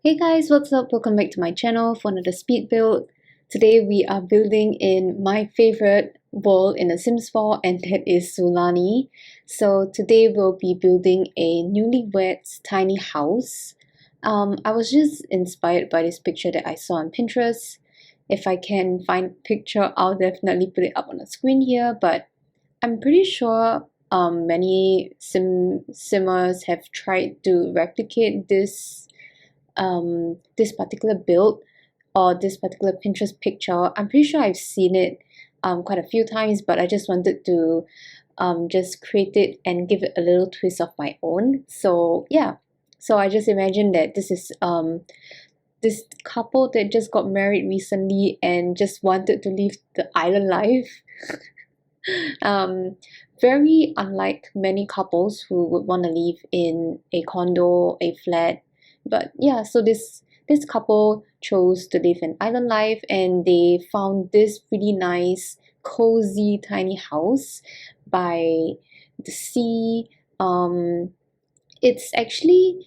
Hey guys, what's up? Welcome back to my channel for another speed build. Today we are building in my favorite world in The Sims 4, and that is Sulani. So today we'll be building a Newlyweds Tiny House. I was just inspired by this picture that I saw on Pinterest. If I can find a picture, I'll definitely put it up on the screen here, but I'm pretty sure many simmers have tried to replicate this particular build or this particular Pinterest picture. I'm pretty sure I've seen it quite a few times, but I just wanted to just create it and give it a little twist of my own. So yeah, so I just imagined that this is this couple that just got married recently and just wanted to live the island life. Very unlike many couples who would want to live in a condo, a flat. But yeah, so this couple chose to live an island life, and they found this really nice cozy tiny house by the sea. It's actually,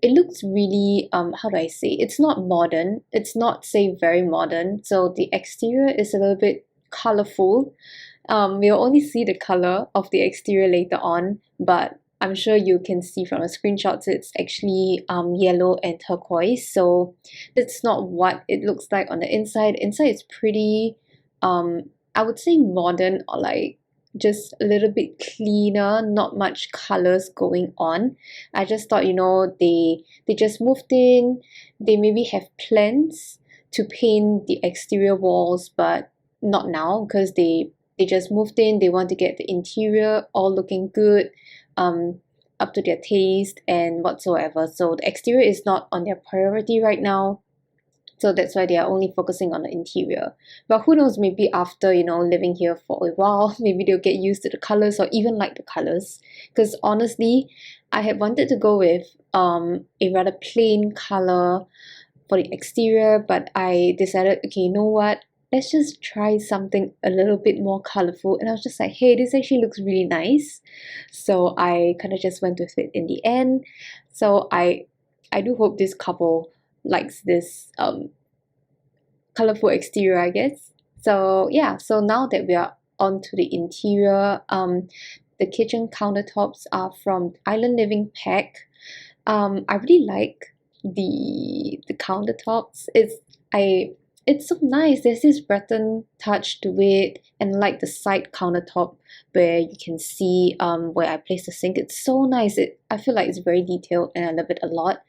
it looks really how do I say, it's not modern, it's not say very modern, so the exterior is a little bit colorful. We'll only see the color of the exterior later on, but I'm sure you can see from the screenshots it's actually yellow and turquoise, so that's not what it looks like on the inside. Inside is pretty I would say modern, or like just a little bit cleaner, not much colors going on. I just thought, you know, they just moved in, they maybe have plans to paint the exterior walls, but not now because they just moved in. They want to get the interior all looking good, up to their taste and whatsoever. So the exterior is not on their priority right now. So that's why they are only focusing on the interior. But who knows, maybe after, you know, living here for a while, maybe they'll get used to the colors or even like the colors. Because honestly, I had wanted to go with a rather plain color for the exterior, but I decided, okay, you know what? Let's just try something a little bit more colorful. And I was just like, hey, this actually looks really nice. So I kind of just went with it in the end. So I do hope this couple likes this colorful exterior, I guess. So yeah, so now that we are onto the interior, the kitchen countertops are from Island Living Pack. I really like the countertops. It's so nice. There's this rattan touch to it, and like the side countertop where you can see where I place the sink. It's so nice. I feel like it's very detailed and I love it a lot.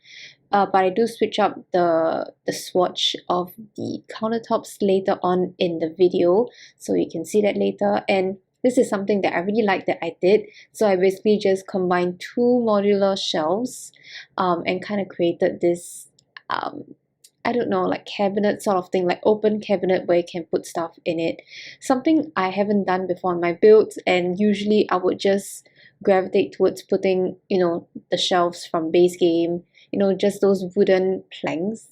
But I do switch up the swatch of the countertops later on in the video, so you can see that later. And this is something that I really like that I did. So I basically just combined two modular shelves and kind of created this I don't know, like cabinet sort of thing, like open cabinet where you can put stuff in it. Something I haven't done before in my builds, and usually I would just gravitate towards putting, you know, the shelves from base game, you know, just those wooden planks.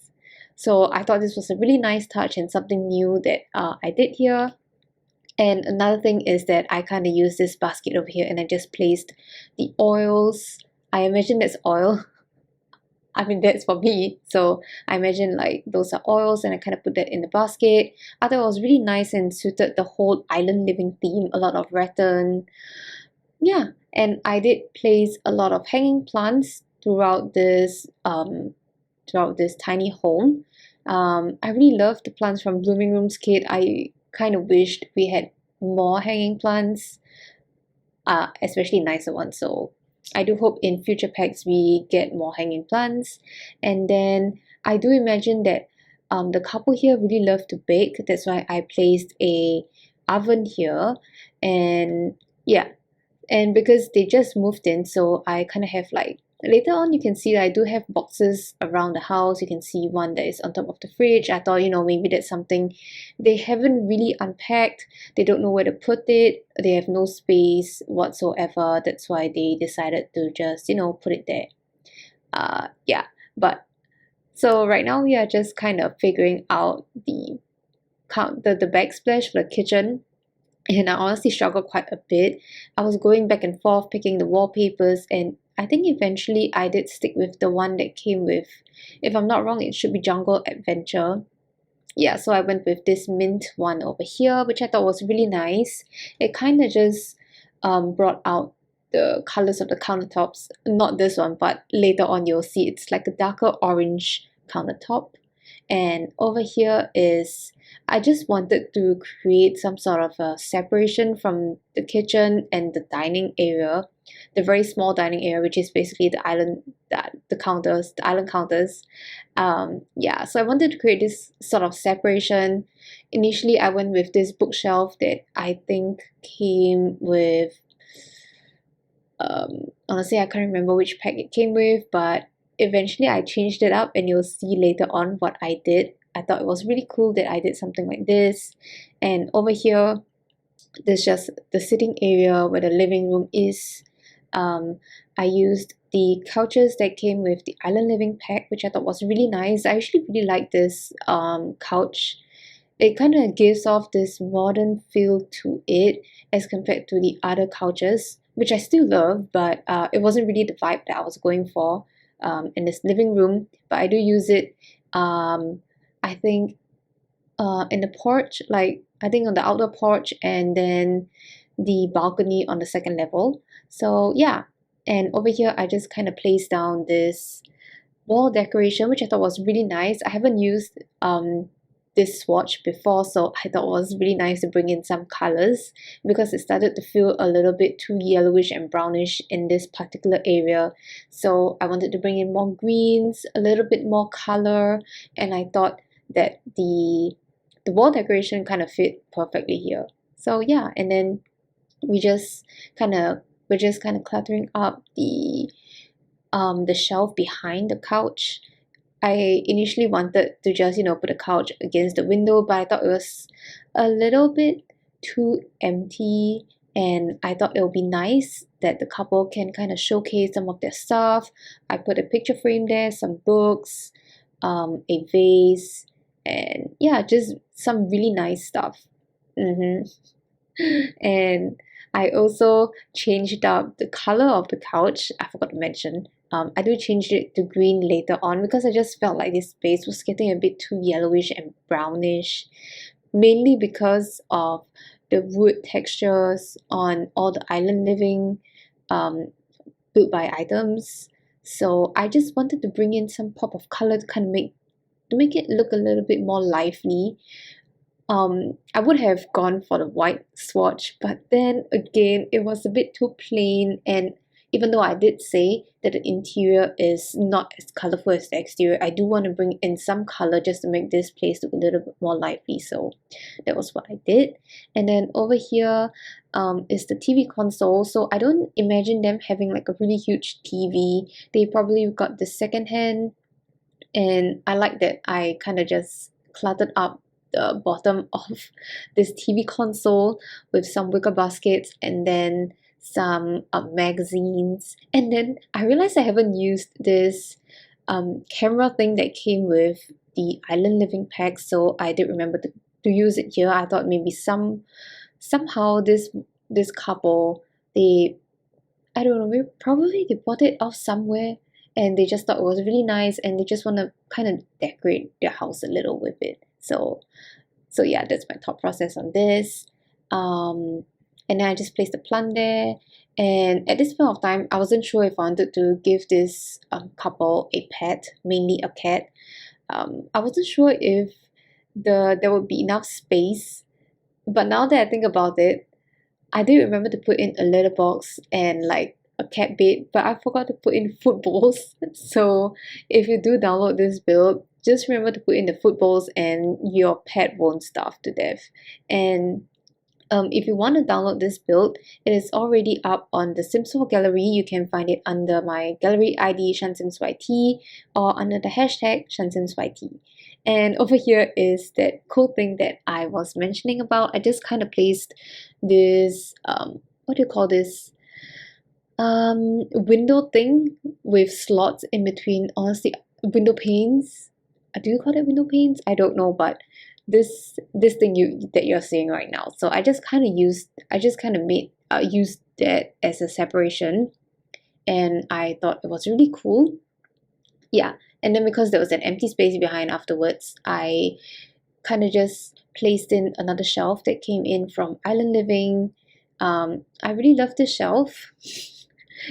So I thought this was a really nice touch and something new that I did here. And another thing is that I kind of used this basket over here and I just placed the oils. I imagine that's oil. I mean, that's for me. So I imagine like those are oils, and I kind of put that in the basket. I thought it was really nice and suited the whole island living theme. A lot of rattan. Yeah, and I did place a lot of hanging plants throughout this tiny home. I really love the plants from Blooming Rooms Kit. I kind of wished we had more hanging plants, especially nicer ones. So I do hope in future packs we get more hanging plants. And then I do imagine that the couple here really love to bake. That's why I placed a oven here. And yeah, and because they just moved in, so I kind of have like, later on you can see that I do have boxes around the house. You can see one that is on top of the fridge. I thought, you know, maybe that's something they haven't really unpacked. They don't know where to put it. They have no space whatsoever. That's why they decided to just, you know, put it there. Yeah, but so right now we are just kind of figuring out the backsplash for the kitchen. And I honestly struggled quite a bit. I was going back and forth picking the wallpapers, and I think eventually I did stick with the one that came with, if I'm not wrong, it should be Jungle Adventure. Yeah, so I went with this mint one over here, which I thought was really nice. It kind of just brought out the colors of the countertops. Not this one, but later on you'll see it's like a darker orange countertop. And over here is, I just wanted to create some sort of a separation from the kitchen and the dining area, the very small dining area, which is basically the island, the island counters. Yeah, so I wanted to create this sort of separation. Initially I went with this bookshelf that I think came with, honestly I can't remember which pack it came with, but eventually I changed it up and you'll see later on what I did. I thought it was really cool that I did something like this. And over here, there's just the sitting area where the living room is. I used the couches that came with the Island Living pack, which I thought was really nice. I actually really like this couch. It kind of gives off this modern feel to it as compared to the other couches, which I still love, but it wasn't really the vibe that I was going for in this living room. But I do use it, I think, in the porch, like I think on the outdoor porch, and then the balcony on the second level. So yeah, and over here I just kind of placed down this wall decoration, which I thought was really nice. I haven't used this swatch before, so I thought it was really nice to bring in some colors because it started to feel a little bit too yellowish and brownish in this particular area. So I wanted to bring in more greens, a little bit more color, and I thought that the wall decoration kind of fit perfectly here. So yeah, and then we're just kind of cluttering up the shelf behind the couch. I initially wanted to just, put a couch against the window, but I thought it was a little bit too empty, and I thought it would be nice that the couple can kind of showcase some of their stuff. I put a picture frame there, some books, a vase, and yeah, just some really nice stuff. And I also changed up the color of the couch. I forgot to mention. I do change it to green later on because I just felt like this space was getting a bit too yellowish and brownish, mainly because of the wood textures on all the island living built by items. So I just wanted to bring in some pop of color to kind of make it look a little bit more lively. I would have gone for the white swatch, but then again, it was a bit too plain, and even though I did say that the interior is not as colorful as the exterior, I do want to bring in some color just to make this place look a little bit more lively, so that was what I did. And then over here is the TV console. So I don't imagine them having like a really huge TV. They probably got the second hand, and I like that I kind of just cluttered up the bottom of this TV console with some wicker baskets and then some magazines. And then I realized I haven't used this camera thing that came with the Island Living pack, so I did remember to use it here. I thought maybe somehow this couple, I don't know, maybe probably they bought it off somewhere and they just thought it was really nice and they just want to kind of decorate their house a little with it. So yeah, that's my thought process on this. And then I just placed the plant there. And at this point of time, I wasn't sure if I wanted to give this couple a pet, mainly a cat. I wasn't sure if there would be enough space. But now that I think about it, I did remember to put in a litter box and like a cat bed, but I forgot to put in food bowls. So if you do download this build, just remember to put in the food bowls and your pet won't starve to death. And if you want to download this build, it is already up on the Sims4 gallery. You can find it under my gallery ID shansimsyt or under the hashtag shansimsyt. And over here is that cool thing that I was mentioning about. I just kind of placed this, what do you call this? Window thing with slots in between, honestly, window panes. Do you call it window panes? I don't know, but this thing that you're seeing right now. So I just kind of used that as a separation. and I thought it was really cool. Yeah, and then because there was an empty space behind afterwards, I kind of just placed in another shelf that came in from Island Living. I really love this shelf.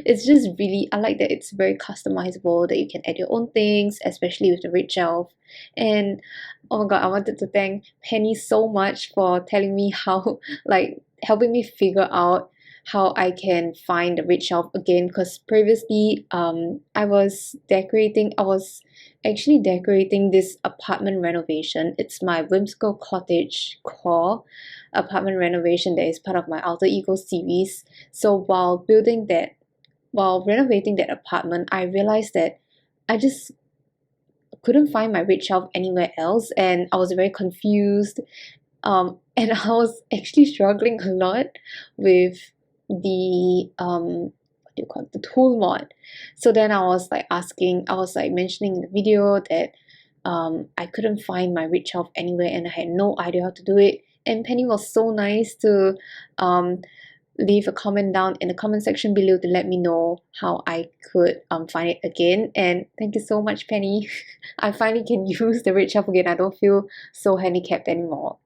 It's just really, I like that it's very customizable, that you can add your own things, especially with the red shelf. And oh my god, I wanted to thank Penny so much for telling me how, like, helping me figure out how I can find the red shelf again, because previously I was actually decorating this apartment renovation. It's my whimsical cottage core apartment renovation that is part of my Alter Ego series. So while renovating that apartment, I realized that I just couldn't find my red shelf anywhere else, and I was very confused. And I was actually struggling a lot with the what do you call it, the tool mod. So then I was like mentioning in the video that I couldn't find my red shelf anywhere, and I had no idea how to do it. And Penny was so nice to leave a comment down in the comment section below to let me know how I could find it again. And thank you so much, Penny. I finally can use the red shelf again. I don't feel so handicapped anymore.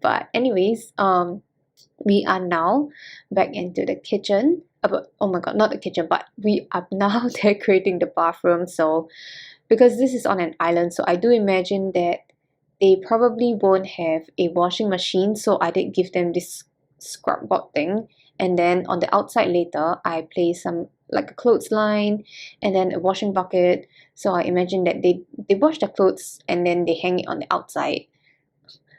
But anyways, we are now back into the kitchen. But oh my god, not the kitchen, but we are now decorating the bathroom. So because this is on an island, so I do imagine that they probably won't have a washing machine, so I did give them this scrub board thing. And then on the outside later, I placed some like a clothesline and then a washing bucket. So I imagine that they wash their clothes and then they hang it on the outside.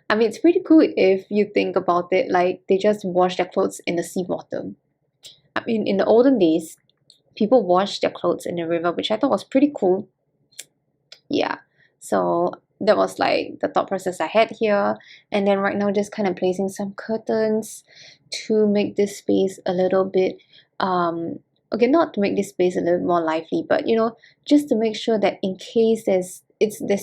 I mean, it's pretty cool if you think about it, like they just wash their clothes in the seawater. I mean, in the olden days, people washed their clothes in the river, which I thought was pretty cool. Yeah, so that was like the thought process I had here. And then right now, just kind of placing some curtains to make this space a little bit, okay, not to make this space a little more lively, but you know, just to make sure that in case there's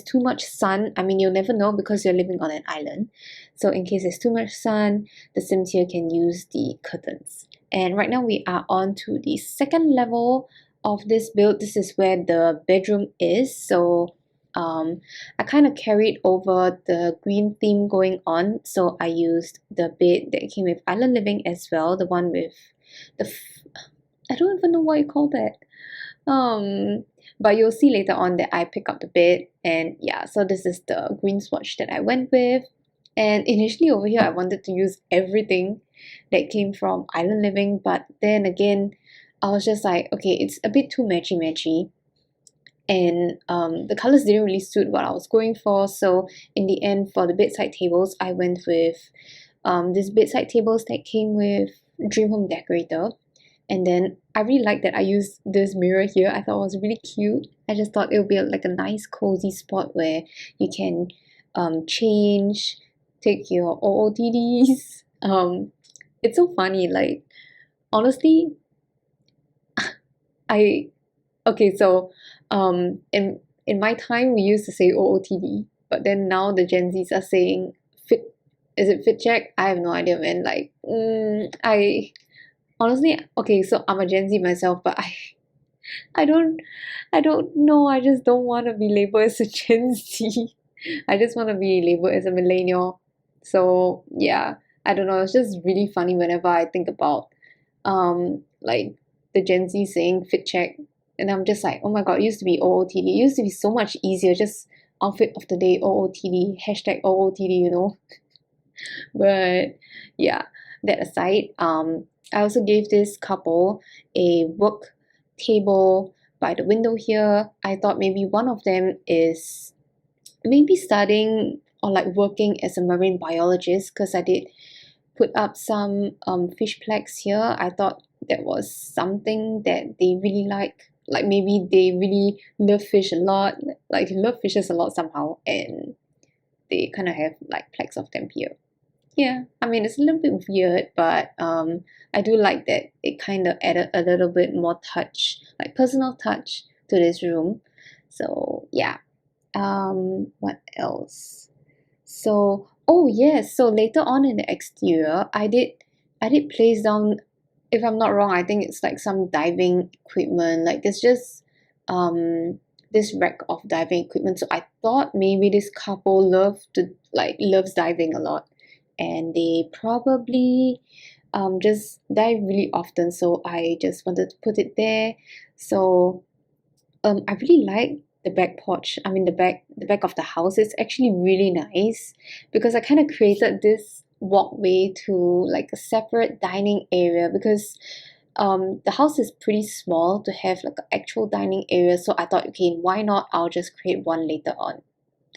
too much sun. I mean, you'll never know because you're living on an island. So in case there's too much sun, the Sims here can use the curtains. And right now we are on to the second level of this build. This is where the bedroom is. So I kind of carried over the green theme going on. So I used the bed that came with Island Living as well. The one with I don't even know what you call that. But you'll see later on that I pick up the bed, and yeah, so this is the green swatch that I went with. And initially over here I wanted to use everything that came from Island Living, but then again I was just like, okay, it's a bit too matchy, and the colors didn't really suit what I was going for. So in the end, for the bedside tables, I went with this bedside tables that came with Dream Home Decorator. And then I really like that I used this mirror here. I thought it was really cute. I just thought it would be like a nice cozy spot where you can change, take your OOTDs. It's so funny, like honestly, okay, so in my time we used to say OOTD, but then now the Gen Zs are saying is it fit check? I have no idea, man. Like I honestly, okay, so I'm a Gen Z myself, but I don't know. I just don't want to be labeled as a Gen Z. I just want to be labeled as a millennial. So yeah, I don't know. It's just really funny whenever I think about like the Gen Z saying fit check, and I'm just like, oh my god, it used to be OOTD. It used to be so much easier. Just outfit of the day, OOTD, hashtag OOTD, you know. But yeah, that aside, I also gave this couple a work table by the window here. I thought maybe one of them is maybe studying or like working as a marine biologist, because I did put up some fish plaques here. I thought that was something that they really like maybe they really love fish a lot, like they love fishes a lot somehow, and they kind of have like plaques of them here. Yeah, I mean, it's a little bit weird, but I do like that it kind of added a little bit more touch, like personal touch to this room. So yeah. What else? So oh yes, so later on in the exterior, I did place down if I'm not wrong, I think it's like some diving equipment. Like there's just this rack of diving equipment. So I thought maybe this couple loves diving a lot, and they probably just dive really often. So I just wanted to put it there. So I really like the back porch. I mean the back of the house. It's actually really nice because I kind of created this walkway to like a separate dining area, because the house is pretty small to have like an actual dining area. So I thought, okay, why not, I'll just create one later on,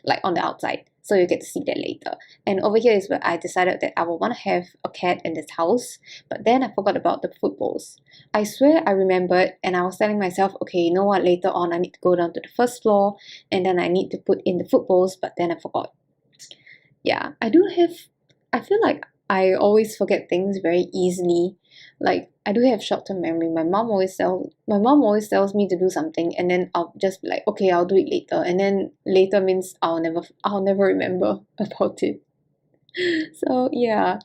like on the outside, so you get to see that later. And over here is where I decided that I would want to have a cat in this house, but then I forgot about the foot bowls. I swear I remembered, and I was telling myself, okay, you know what, later on I need to go down to the first floor and then I need to put in the foot bowls, but then I forgot. Yeah, I feel like I always forget things very easily. Like I do have short-term memory. My mom always tells me to do something, and then I'll just be like, okay, I'll do it later. And then later means I'll never remember about it. So yeah.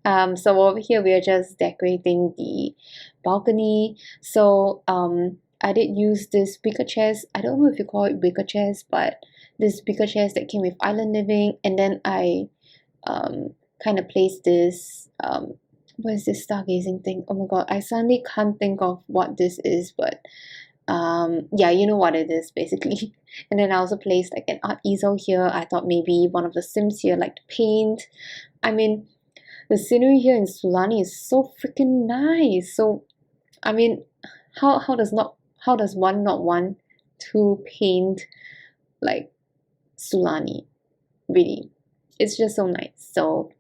So over here we are just decorating the balcony. So I did use this wicker chairs. I don't know if you call it wicker chairs, but this wicker chairs that came with island living, and then I kind of placed this what is this stargazing thing? Oh my god, I suddenly can't think of what this is, but yeah, you know what it is basically. And then I also placed like an art easel here. I thought maybe one of the Sims here like to paint. I mean, the scenery here in Sulani is so freaking nice. So I mean, how does one not want to paint like Sulani? Really, it's just so nice. So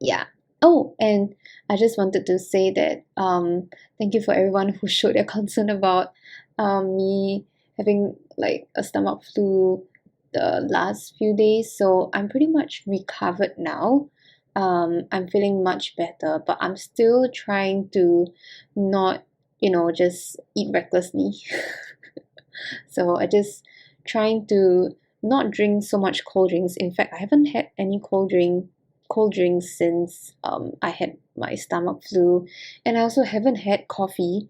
yeah. Oh, and I just wanted to say that thank you for everyone who showed their concern about me having like a stomach flu the last few days. So I'm pretty much recovered now. I'm feeling much better, but I'm still trying to not, just eat recklessly. So I just trying to not drink so much cold drinks. In fact, I haven't had any cold drinks since I had my stomach flu, and I also haven't had coffee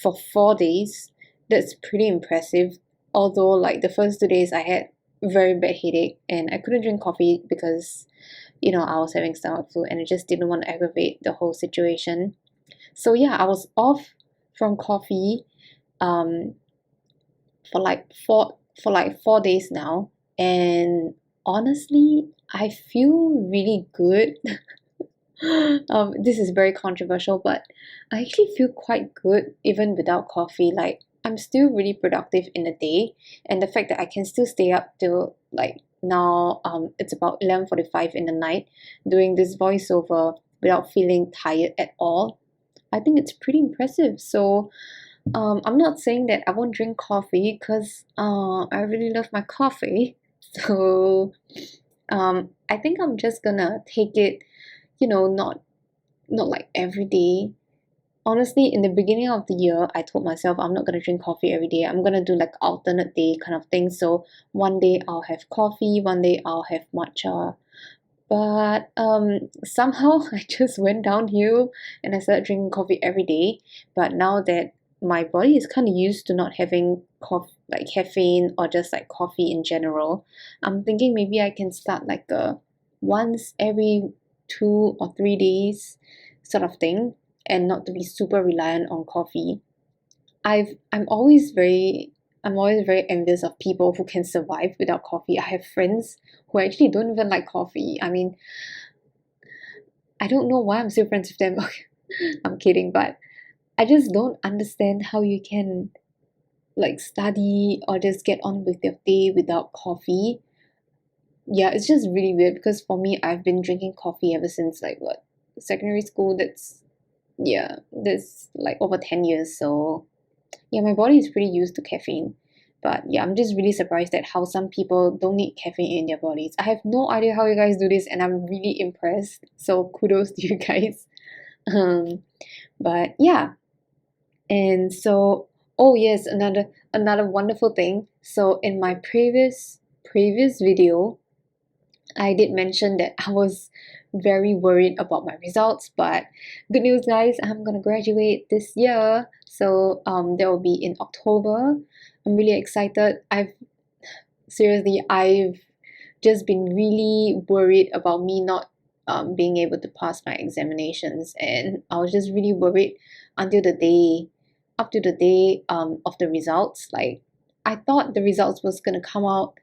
for 4 days. That's pretty impressive. Although like the first 2 days I had very bad headache and I couldn't drink coffee because I was having stomach flu and I just didn't want to aggravate the whole situation. So yeah, I was off from coffee um for like 4 days now, and honestly I feel really good. This is very controversial, but I actually feel quite good even without coffee. Like I'm still really productive in the day, and the fact that I can still stay up till like now it's about 11:45 in the night doing this voiceover without feeling tired at all, I think it's pretty impressive. So I'm not saying that I won't drink coffee, because I really love my coffee. So I think I'm just gonna take it, not like every day. Honestly, in the beginning of the year, I told myself I'm not gonna drink coffee every day. I'm gonna do like alternate day kind of thing. So one day I'll have coffee, one day I'll have matcha. But somehow I just went downhill and I started drinking coffee every day. But now that my body is kind of used to not having like caffeine or just like coffee in general, I'm thinking maybe I can start like a once every 2 or 3 days sort of thing, and not to be super reliant on coffee. I've I'm always very envious of people who can survive without coffee. I have friends who actually don't even like coffee. I mean, I don't know why I'm still friends with them. I'm kidding, but I just don't understand how you can like study or just get on with your day without coffee. Yeah, it's just really weird, because for me, I've been drinking coffee ever since like what, secondary school. That's like over 10 years. So yeah, my body is pretty used to caffeine. But yeah, I'm just really surprised at how some people don't need caffeine in their bodies. I have no idea how you guys do this, and I'm really impressed. So kudos to you guys. Um, but yeah, and so, oh yes, another wonderful thing. So in my previous video, I did mention that I was very worried about my results, but good news, guys, I'm gonna graduate this year. So that will be in October. I'm really excited. I've just been really worried about me not being able to pass my examinations, and I was just really worried until the day, up to the day of the results. Like, I thought the results was gonna come out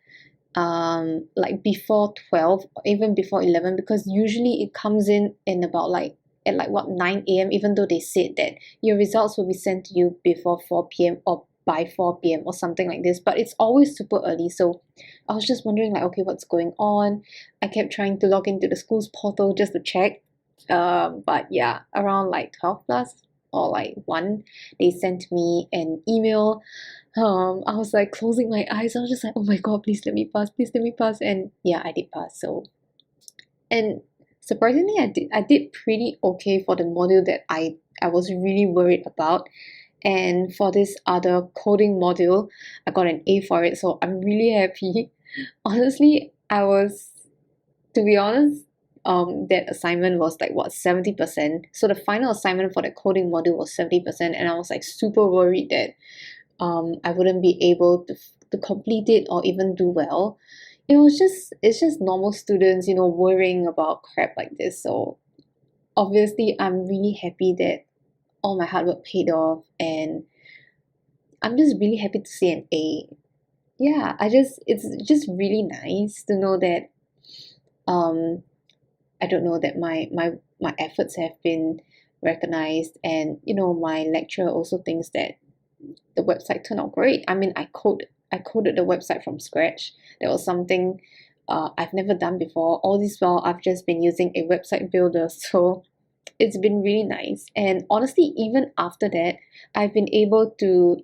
like before 12 or even before 11, because usually it comes in about like at like what 9 a.m., even though they said that your results will be sent to you before 4 p.m. or by 4 p.m. or something like this, but it's always super early. So I was just wondering, like, okay, what's going on? I kept trying to log into the school's portal just to check, but yeah, around like 12 plus or like 1, they sent me an email. I was like closing my eyes. I was just like, oh my god, please let me pass, please let me pass. And yeah, I did pass. So, and surprisingly, I did pretty okay for the module that I was really worried about. And for this other coding module, I got an A for it, so I'm really happy. Honestly, to be honest, that assignment was like what, 70%. So the final assignment for the coding module was 70%, and I was like super worried that I wouldn't be able to complete it or even do well. It's just normal students, worrying about crap like this. So obviously I'm really happy that all my hard work paid off, and I'm just really happy to see an A. Yeah, it's just really nice to know that um I don't know, that my efforts have been recognized, and my lecturer also thinks that the website turned out great. I mean, I coded the website from scratch. That was something I've never done before. All this while, I've just been using a website builder, so it's been really nice. And honestly, even after that, I've been able to,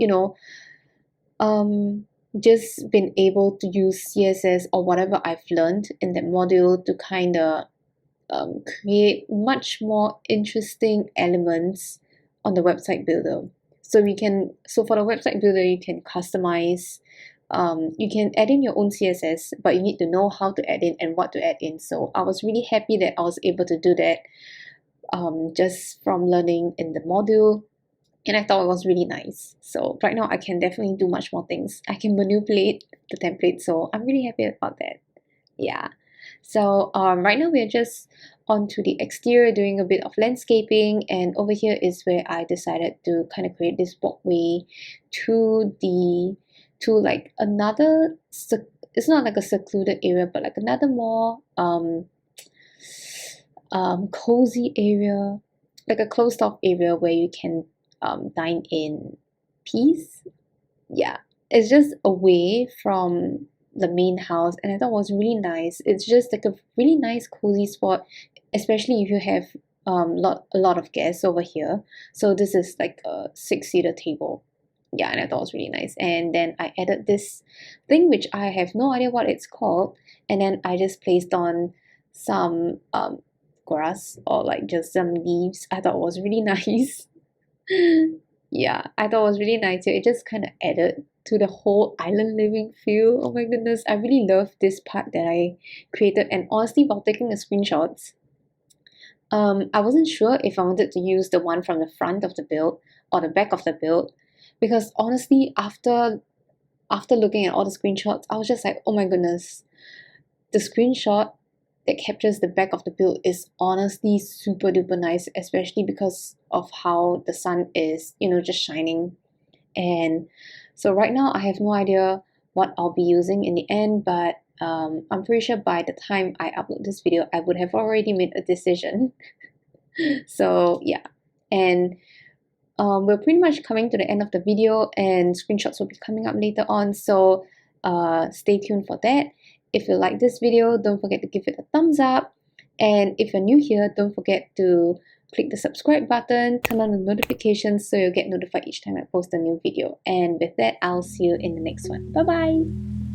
just been able to use CSS or whatever I've learned in that module to kind of create much more interesting elements on the website builder. So for the website builder, you can customize, you can add in your own CSS, but you need to know how to add in and what to add in. So I was really happy that I was able to do that just from learning in the module, and I thought it was really nice. So right now I can definitely do much more things. I can manipulate the template, so I'm really happy about that. Yeah. So right now we're just onto the exterior, doing a bit of landscaping, and over here is where I decided to kind of create this walkway to like another, it's not like a secluded area, but like another more cozy area, like a closed off area where you can dine in peace. Yeah, it's just away from the main house, and I thought it was really nice. It's just like a really nice cozy spot, especially if you have a lot of guests over here. So this is like a 6-seater table. Yeah, and I thought it was really nice. And then I added this thing which I have no idea what it's called, and then I just placed on some grass or like just some leaves. I thought it was really nice. Yeah, I thought it was really nice. It just kind of added to the whole island living feel. Oh my goodness, I really love this part that I created. And honestly, while taking the screenshots, I wasn't sure if I wanted to use the one from the front of the build or the back of the build, because honestly, after looking at all the screenshots, I was just like, oh my goodness, the screenshot that captures the back of the build is honestly super duper nice, especially because of how the sun is, just shining. And so right now I have no idea what I'll be using in the end, but I'm pretty sure by the time I upload this video, I would have already made a decision. So yeah, and we're pretty much coming to the end of the video, and screenshots will be coming up later on, so stay tuned for that. If you like this video, don't forget to give it a thumbs up, and if you're new here, don't forget to click the subscribe button, turn on the notifications so you'll get notified each time I post a new video. And with that, I'll see you in the next one. Bye bye.